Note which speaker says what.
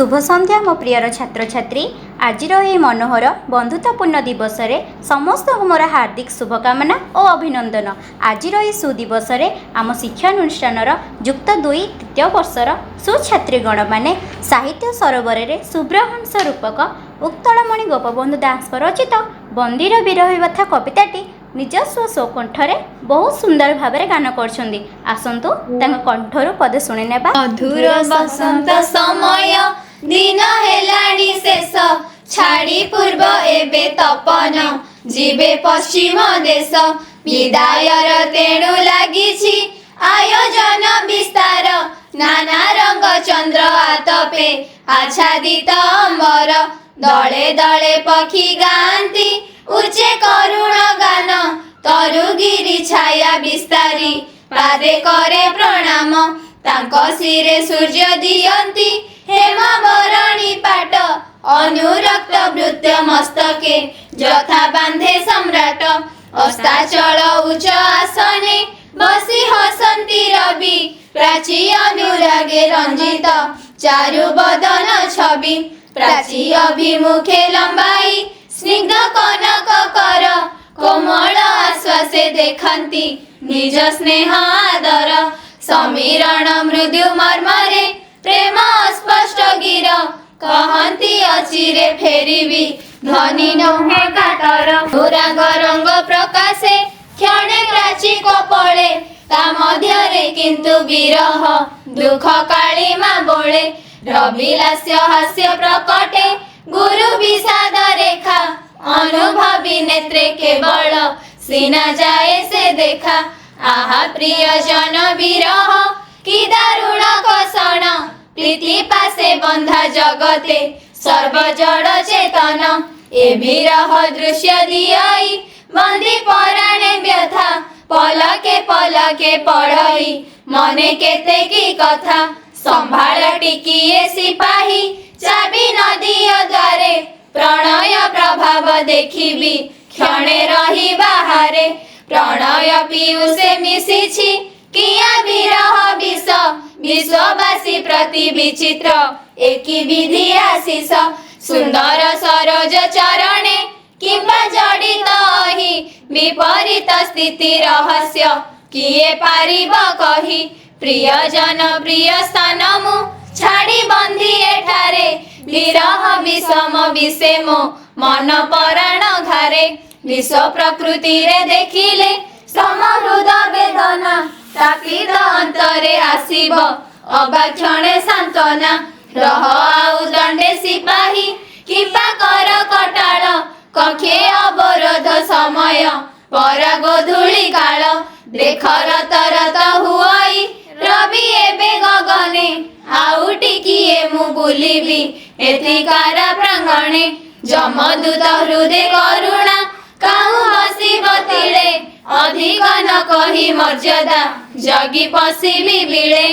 Speaker 1: शुभ संध्या मो प्रियर छात्र छात्री आज मनोहर बंधुतापूर्ण दिवस रे समस्त मोर हार्दिक शुभकामना और अभिनंदन। आज सुदिवस आम शिक्षानुष्ठान युक्त 2 तृतीय वर्षर सुछात्रीगण माने साहित्य सरोवर रे शुभ्रहंस रूपक उत्तलमणि गोपबंधु दास रचित बंदीर विरह व्यथा कविताटी निजस्व स्वकंठरे बहुत सुंदर भाव गान कर आसतु कंठर पदे शुणी नेबा।
Speaker 2: मधुर बसंत समय दिन हेलाणी शेष छाड़ी पूर्व एबे तपन जीवे पश्चिम देश विदायर तेणु लागिछि आयोजन विस्तार नाना रंग चंद्र आतपे आच्छादित अंबर दले दले पक्षी गांती उच्चे करुण गान तरुगिरी छाया विस्तारी पादे करे प्रणाम तांको सिरे सूर्य दियंती हेमवरणी पाट अनुरक्त वृत्त मस्तके यथा बांधे सम्राट अस्ताचल उच्च आसने बसी हसंती रवि प्राची अनुरागे रंजित चारु बदन छवि प्राची अभिमुखे लंबाई स्निग्ध कनक कर कोमल आश्वासे देखंती निज स्नेह आदर समीरण मृदु मर्मरे प्रेम स्पष्ट गिर कहंती अचिरे फेरिबी ध्वनि नोहे कातर अनुराग रंग प्रकाशे क्षणे प्राची कपळे ता मध्यरे किंतु विरह दुख कालिमा बोले रविलास्य हास्य प्रकटे गुरु विषाद रेखा अनुभवी नेत्रे केवल सीना जाए से देखा आहा प्रिय जन विरह कि दारुण कषण प्रीति पासे बंधा जगते सर्वजड़ चेतन ए विरह दृश्य दियाई बंदी पराणे व्यथा पलके पलके पढ़ई मने केते की कथा संभाल टिकिए सिपाही चाबी नदी द्वारे प्रणय प्रभाव देखिबी क्षणे रही बाहारे प्रणय पीयूषे मिशिछि किया विरह विष विश्ववासी प्रति विचित्र एकी विधि आशीष सुंदर सरोज चरणे किंबा जड़ित अहि विपरीत स्थिति रहस्य किए पारिब कही प्रिय जन प्रिय स्थान मु छाड़ी बंधी एठारे विरह विषम विषेमो मन पराण घारे विश्व प्रकृति रे देखिले समहृद वेदना तापिद अंतरे आसीब अबाक्षणे सांत्वना रह आउ दंडे सिपाही किंबा कर कटाळ कखे अवरोध समय परा गोधूली काल देख रत रत हुआई रवि एबे गगने आउ टिकिए मु बुलिबी एथिकारा प्रांगणे जमदूत हृदय करुणा काहु बसी बतिले अधिक न कही मर्यादा जगी पशिबी बिले।